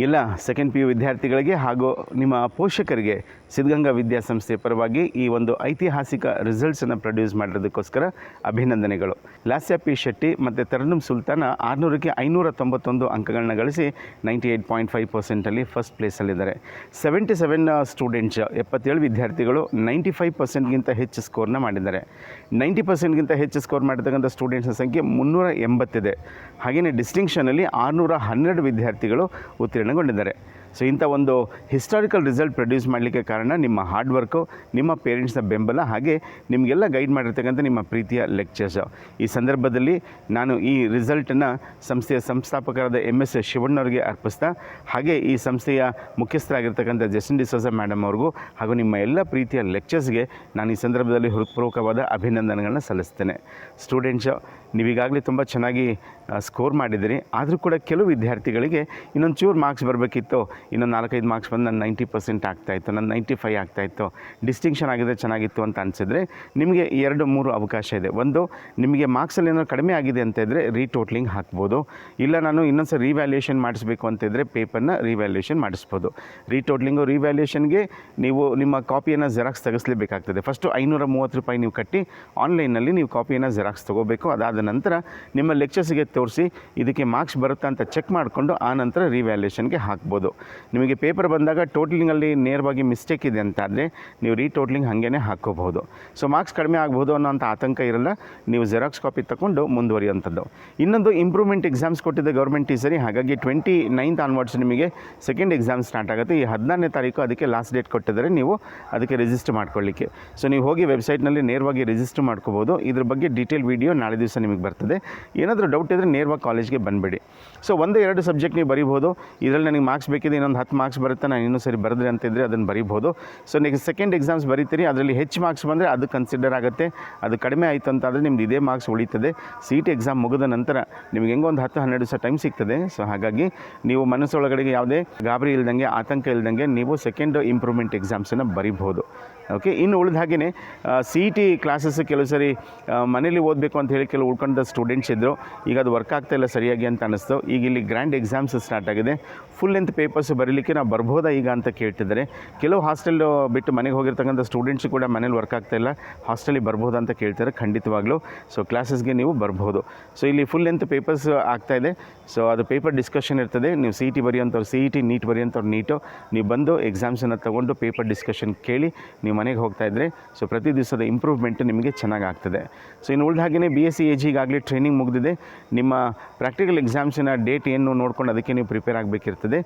ಎಲ್ಲ second PU ವಿದ್ಯಾರ್ಥಿಗಳಿಗೆ ಹಾಗೂ ನಿಮ್ಮ ಪೋಷಕರಿಗೆ ಸಿದ್ಧಗಂಗಾ ವಿದ್ಯಾಸಂಸ್ಥೆ ಪರವಾಗಿ ಈ ಒಂದು ಐತಿಹಾಸಿಕ ರಿಸಲ್ಟ್ಸನ್ನು ಪ್ರೊಡ್ಯೂಸ್ ಮಾಡಿರೋದಕ್ಕೋಸ್ಕರ ಅಭಿನಂದನೆಗಳು. ಲಾಸ್ಯ P. ಶೆಟ್ಟಿ ಮತ್ತು ತರನ್ನುಮ್ ಸುಲ್ತಾನ 600ಕ್ಕೆ 591 ಅಂಕಗಳನ್ನ ಗಳಿಸಿ 98.5% ಫಸ್ಟ್ ಪ್ಲೇಸಲ್ಲಿದ್ದಾರೆ. 77 ಸ್ಟೂಡೆಂಟ್ಸ್ 77 ವಿದ್ಯಾರ್ಥಿಗಳು 95%ಗಿಂತ ಹೆಚ್ಚು ಸ್ಕೋರ್ನ ಮಾಡಿದ್ದಾರೆ. 90%ಗಿಂತ ಹೆಚ್ಚು ಸ್ಕೋರ್ ಮಾಡಿರ್ತಕ್ಕಂಥ ಸ್ಟೂಡೆಂಟ್ಸ್ನ ಸಂಖ್ಯೆ 380 ಇದೆ. ಹಾಗೆಯೇ ಡಿಸ್ಟಿಂಕ್ಷನಲ್ಲಿ 612 ವಿದ್ಯಾರ್ಥಿಗಳು ಉತ್ತೀರ್ಣಗೊಂಡಿದ್ದಾರೆ. ಸೊ ಇಂಥ ಒಂದು ಹಿಸ್ಟಾರಿಕಲ್ ರಿಸಲ್ಟ್ ಪ್ರೊಡ್ಯೂಸ್ ಮಾಡಲಿಕ್ಕೆ ಕಾರಣ ನಿಮ್ಮ ಹಾರ್ಡ್ ವರ್ಕು, ನಿಮ್ಮ ಪೇರೆಂಟ್ಸ್ನ ಬೆಂಬಲ, ಹಾಗೆ ನಿಮಗೆಲ್ಲ ಗೈಡ್ ಮಾಡಿರ್ತಕ್ಕಂಥ ನಿಮ್ಮ ಪ್ರೀತಿಯ ಲೆಕ್ಚರ್ಸ್. ಈ ಸಂದರ್ಭದಲ್ಲಿ ನಾನು ಈ ರಿಸಲ್ಟನ್ನು ಸಂಸ್ಥೆಯ ಸಂಸ್ಥಾಪಕರಾದ MS ಶಿವಣ್ಣವ್ರಿಗೆ ಅರ್ಪಿಸ್ತಾ, ಹಾಗೆ ಈ ಸಂಸ್ಥೆಯ ಮುಖ್ಯಸ್ಥರಾಗಿರ್ತಕ್ಕಂಥ ಜೆಸಿನ್ ಡಿಸೋಜಾ ಮೇಡಮ್ ಅವ್ರಿಗೂ ಹಾಗೂ ನಿಮ್ಮ ಎಲ್ಲ ಪ್ರೀತಿಯ ಲೆಕ್ಚರ್ಸ್ಗೆ ನಾನು ಈ ಸಂದರ್ಭದಲ್ಲಿ ಹೃತ್ಪೂರ್ವಕವಾದ ಅಭಿನಂದನೆಗಳನ್ನ ಸಲ್ಲಿಸ್ತೇನೆ. ಸ್ಟೂಡೆಂಟ್ಸ್, ನೀವೀಗಾಗಲೇ ತುಂಬ ಚೆನ್ನಾಗಿ ಸ್ಕೋರ್ ಮಾಡಿದಿರಿ. ಆದರೂ ಕೂಡ ಕೆಲವು ವಿದ್ಯಾರ್ಥಿಗಳಿಗೆ ಇನ್ನೊಂದು ಚೂರು ಮಾರ್ಕ್ಸ್ ಬರಬೇಕಿತ್ತು, ಇನ್ನೊಂದು 4-5 ಮಾರ್ಕ್ಸ್ ಬಂದು ನನ್ನ 90% ಆಗ್ತಾಯಿತ್ತು, ನನ್ನ 95 ಆಗ್ತಾಯಿತ್ತು, ಡಿಸ್ಟಿಂಕ್ಷನ್ ಆಗಿದ್ರೆ ಚೆನ್ನಾಗಿತ್ತು ಅಂತ ಅನಿಸಿದ್ರೆ ನಿಮಗೆ 2-3 ಅವಕಾಶ ಇದೆ. ಒಂದು, ನಿಮಗೆ ಮಾರ್ಕ್ಸಲ್ಲಿ ಏನೋ ಕಡಿಮೆ ಆಗಿದೆ ಅಂತ ಇದ್ದರೆ ರೀಟೋಟ್ಲಿಂಗ್ ಹಾಕ್ಬೋದು. ಇಲ್ಲ ನಾನು ಇನ್ನೊಂದು ಸಲ ರಿವ್ಯಾಲ್ಯೂಯೇಷನ್ ಮಾಡಿಸ್ಬೇಕು ಅಂತಿದ್ದರೆ ಪೇಪರ್ನ ರಿವ್ಯಾಲ್ಯೂಯೇಷನ್ ಮಾಡಿಸ್ಬೋದು. ರೀಟೋಟ್ಲಿಂಗು ರಿವ್ಯಾಲ್ಯೂಯೇಷನ್ಗೆ ನೀವು ನಿಮ್ಮ ಕಾಪಿಯನ್ನು ಜೆರಾಕ್ಸ್ ತೆಗೆಸಲೇಬೇಕಾಗ್ತದೆ. ಫಸ್ಟು 530 ರೂಪಾಯಿ ನೀವು ಕಟ್ಟಿ ಆನ್ಲೈನಲ್ಲಿ ನೀವು ಕಾಪಿಯನ್ನು ಜೆರಾಕ್ಸ್ ತೊಗೋಬೇಕು. ಅದಾದ ನಂತರ ನಿಮ್ಮ ಲೆಕ್ಚರ್ಸಿಗೆ ತೋರಿಸಿ ಇದಕ್ಕೆ ಮಾರ್ಕ್ಸ್ ಬರುತ್ತಾ ಅಂತ ಚೆಕ್ ಮಾಡಿಕೊಂಡು ಆ ನಂತರ ರಿವ್ಯಾಲ್ಯೂಯೇಷನ್ಗೆ ಹಾಕ್ಬೋದು. ನಿಮಗೆ ಪೇಪರ್ ಬಂದಾಗ ಟೋಟ್ಲಿಂಗಲ್ಲಿ ನೇರವಾಗಿ ಮಿಸ್ಟೇಕ್ ಇದೆ ಅಂತಾದರೆ ನೀವು ರೀಟೋಟ್ಲಿಂಗ್ ಹಾಗೇ ಹಾಕ್ಕೋಬಹುದು. ಸೊ ಮಾರ್ಕ್ಸ್ ಕಡಿಮೆ ಆಗ್ಬೋದು ಅನ್ನೋಂಥ ಆತಂಕ ಇರಲ್ಲ. ನೀವು ಜೆರಾಕ್ಸ್ ಕಾಪಿ ತಗೊಂಡು ಮುಂದುವರಿಯುವಂಥದ್ದು. ಇನ್ನೊಂದು, ಇಂಪ್ರೂವ್ಮೆಂಟ್ ಎಕ್ಸಾಮ್ಸ್ ಕೊಟ್ಟಿದ್ದ ಗೌರ್ಮೆಂಟ್ ಈ ಸರಿ, ಹಾಗಾಗಿ 29th ಆನ್ವರ್ಡ್ಸ್ ನಿಮಗೆ ಸೆಕೆಂಡ್ ಎಕ್ಸಾಮ್ ಸ್ಟಾರ್ಟ್ ಆಗುತ್ತೆ. ಈ 14ನೇ ತಾರೀಕು ಅದಕ್ಕೆ ಲಾಸ್ಟ್ ಡೇಟ್ ಕೊಟ್ಟಿದ್ದಾರೆ, ನೀವು ಅದಕ್ಕೆ ರಿಜಿಸ್ಟರ್ ಮಾಡ್ಕೊಳ್ಳಿಕ್ಕೆ. ಸೊ ನೀವು ಹೋಗಿ ವೆಬ್ಸೈಟ್ನಲ್ಲಿ ನೇರವಾಗಿ ರಿಜಿಸ್ಟರ್ ಮಾಡ್ಕೋಬೋದು. ಇದ್ರ ಬಗ್ಗೆ ಡೀಟೇಲ್ ವೀಡಿಯೋ ನಾಳೆ ದಿವಸ ನಿಮಗೆ ಬರ್ತದೆ. ಏನಾದರೂ ಡೌಟ್ ಇದ್ದರೆ ನೇರವಾಗಿ ಕಾಲೇಜ್ಗೆ ಬಂದುಬೇಡಿ. ಸೊ 1-2 ಸಬ್ಜೆಕ್ಟ್ ನೀವು ಬರೀಬೋದು. ಇದರಲ್ಲಿ ನನಗೆ ಮಾರ್ಕ್ಸ್ ಬೇಕಿದೆ, ಇನ್ನೊಂದು 10 ಮಾರ್ಕ್ಸ್ ಬರುತ್ತೆ, ನಾನು ಇನ್ನೂ ಸರಿ ಬರೆದ್ರೆ ಅಂತಿದ್ರೆ ಅದನ್ನು ಬರೀಬೋದು. ಸೊ ನೆಕ್ಸ್ಟ್ ಸೆಕೆಂಡ್ ಎಕ್ಸಾಮ್ಸ್ ಬರೀತೀರಿ, ಅದರಲ್ಲಿ ಹೆಚ್ಚು ಮಾರ್ಕ್ಸ್ ಬಂದರೆ ಅದು ಕನ್ಸಿಡರ್ ಆಗುತ್ತೆ. ಅದು ಕಡಿಮೆ ಆಯಿತು ಅಂತಾದರೆ ನಿಮ್ದು ಇದೇ ಮಾರ್ಕ್ಸ್ ಉಳಿತದೆ. CET ಎಕ್ಸಾಮ್ ಮುಗಿದ ನಂತರ ನಿಮಗೆ ಹೆಂಗೆ ಒಂದು 10-12 ದಿವಸ ಟೈಮ್ ಸಿಗ್ತದೆ. ಸೊ ಹಾಗಾಗಿ ನೀವು ಮನಸ್ಸೊಳಗಡೆ ಯಾವುದೇ ಗಾಬರಿ ಇಲ್ದಂಗೆ, ಆತಂಕ ಇಲ್ದಂಗೆ ನೀವು ಸೆಕೆಂಡ್ ಇಂಪ್ರೂವ್ಮೆಂಟ್ ಎಕ್ಸಾಮ್ಸನ್ನು ಬರೀಬೋದು. ಓಕೆ. ಇನ್ನು ಉಳಿದ ಹಾಗೆಯೇ CET ಕ್ಲಾಸಸ್ ಕೆಲವು ಸರಿ ಮನೇಲಿ ಓದಬೇಕು ಅಂತ ಹೇಳಿ ಕೆಲವು ಉಳ್ಕೊಂಡ ಸ್ಟೂಡೆಂಟ್ಸ್ ಇದ್ದರು. ಈಗ ಅದು ವರ್ಕ್ ಆಗ್ತಾಯಿಲ್ಲ ಸರಿಯಾಗಿ ಅಂತ ಅನ್ನಿಸ್ತು. ಈಗ ಇಲ್ಲಿ ಗ್ರ್ಯಾಂಡ್ ಎಕ್ಸಾಮ್ಸ್ ಸ್ಟಾರ್ಟ್ ಆಗಿದೆ. ಫುಲ್ ಲೆಂತ್ ಪೇಪರ್ಸ್ ಬರೀಲಿಕ್ಕೆ ನಾವು ಬರ್ಬೋದಾ ಈಗ ಅಂತ ಕೇಳ್ತಿದ್ದಾರೆ. ಕೆಲವು ಹಾಸ್ಟೆಲ್ ಬಿಟ್ಟು ಮನೆಗೆ ಹೋಗಿರ್ತಕ್ಕಂಥ ಸ್ಟೂಡೆಂಟ್ಸ್ ಕೂಡ ಮನೇಲಿ ವರ್ಕ್ ಆಗ್ತಾಯಿಲ್ಲ, ಹಾಸ್ಟೆಲಿಗೆ ಬರ್ಬೋದಾ ಅಂತ ಕೇಳ್ತಾರೆ. ಖಂಡಿತವಾಗ್ಲೂ ಸೊ ಕ್ಲಾಸಸ್ಗೆ ನೀವು ಬರ್ಬೋದು. ಸೊ ಇಲ್ಲಿ ಫುಲ್ ಲೆಂತ್ ಪೇಪರ್ಸ್ ಆಗ್ತಾಯಿದೆ. ಸೊ ಅದು ಪೇಪರ್ ಡಿಸ್ಕಷನ್ ಇರ್ತದೆ. ನೀವು CET ಬರೆಯೋಂಥವ್ರು CET, ನೀಟ್ ಬರೆಯೋಂಥವ್ರು ನೀಟು, ನೀವು ಬಂದು ಎಕ್ಸಾಮ್ಸನ್ನು ತೊಗೊಂಡು ಪೇಪರ್ ಡಿಸ್ಕಷನ್ ಕೇಳಿ ನೀವು ಮನೆಗೆ ಹೋಗ್ತಾಯಿದ್ರೆ ಸೊ ಪ್ರತಿ ದಿವಸದ ಇಂಪ್ರೂವ್ಮೆಂಟ್ ನಿಮಗೆ ಚೆನ್ನಾಗಿ ಆಗ್ತದೆ. ಸೊ ಇನ್ನು ಉಳಿದ ಹಾಗೆಯೇ BSc AG ಈಗಾಗಲೇ ಟ್ರೈನಿಂಗ್ ಮುಗಿದಿದೆ. ನಿಮ್ಮ ಪ್ರಾಕ್ಟಿಕಲ್ ಎಕ್ಸಾಮ್ಸಿನ ಡೇಟ್ ಏನು ನೋಡ್ಕೊಂಡು ಅದಕ್ಕೆ ನೀವು ಪ್ರಿಪೇರ್ ಆಗಬೇಕಿರ್ತದೆ.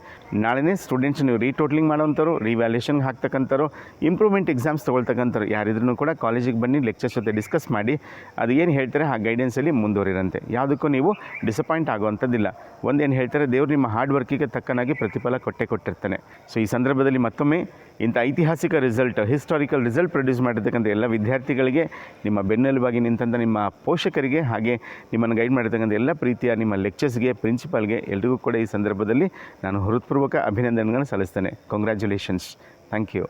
ನಾಳೆನೇ ಸ್ಟೂಡೆಂಟ್ಸ್ ನೀವು ರೀಟೋಟ್ಲಿಂಗ್ ಮಾಡೋಂಥವ್ರು, ರಿವ್ಯಾಲ್ಯೂಯೇಷನ್ಗೆ ಹಾಕ್ತಕ್ಕಂಥವ್ರು, ಇಂಪ್ರೂವ್ಮೆಂಟ್ ಎಕ್ಸಾಮ್ಸ್ ತೊಗೊಳ್ತಕ್ಕಂಥವ್ರು ಯಾರಿದ್ರೂ ಕೂಡ ಕಾಲೇಜಿಗೆ ಬನ್ನಿ, ಲೆಕ್ಚರ್ಸ್ ಜೊತೆ ಡಿಸ್ಕಸ್ ಮಾಡಿ ಅದು ಏನು ಹೇಳ್ತಾರೆ ಆ ಗೈಡೆನ್ಸಲ್ಲಿ ಮುಂದುವರಿರಂತೆ. ಯಾವುದಕ್ಕೂ ನೀವು ಡಿಸಪಾಯಿಂಟ್ ಆಗುವಂಥದ್ದಿಲ್ಲ. ಒಂದೇನು ಹೇಳ್ತಾರೆ, ದೇವರು ನಿಮ್ಮ ಹಾರ್ಡ್ ವರ್ಕಿಗೆ ತಕ್ಕನಾಗಿ ಪ್ರತಿಫಲ ಕೊಟ್ಟಿರ್ತಾನೆ. ಸೊ ಈ ಸಂದರ್ಭದಲ್ಲಿ ಮತ್ತೊಮ್ಮೆ ಇಂಥ ಐತಿಹಾಸಿಕ ರಿಸಲ್ಟ್, ಹಿಸ್ಟಾರಿಕಲ್ ರಿಸಲ್ಟ್ ಪ್ರೊಡ್ಯೂಸ್ ಮಾಡಿರ್ತಕ್ಕಂಥ ಎಲ್ಲ ವಿದ್ಯಾರ್ಥಿಗಳಿಗೆ, ನಿಮ್ಮ ಬೆನ್ನೆಲುಬಾಗಿ ನಿಂತಂಥ ನಿಮ್ಮ ಪೋಷಕರಿಗೆ, ಹಾಗೆ ನಿಮ್ಮನ್ನು ಗೈಡ್ ಮಾಡಿರ್ತಕ್ಕಂಥ ಎಲ್ಲ ಪ್ರೀತಿಯ ನಿಮ್ಮ ಲೆಕ್ಚರ್ಸ್ಗೆ, ಪ್ರಿನ್ಸಿಪಾಲ್ಗೆ ಎಲ್ರಿಗೂ ಕೂಡ ಈ ಸಂದರ್ಭದಲ್ಲಿ ನಾನು ಹೃತ್ಪೂರ್ವಕ ಅಭಿನಂದನೆಗಳನ್ನು ಸಲ್ಲಿಸ್ತೇನೆ. ಕಂಗ್ರ್ಯಾಚುಲೇಷನ್ಸ್. Thank you.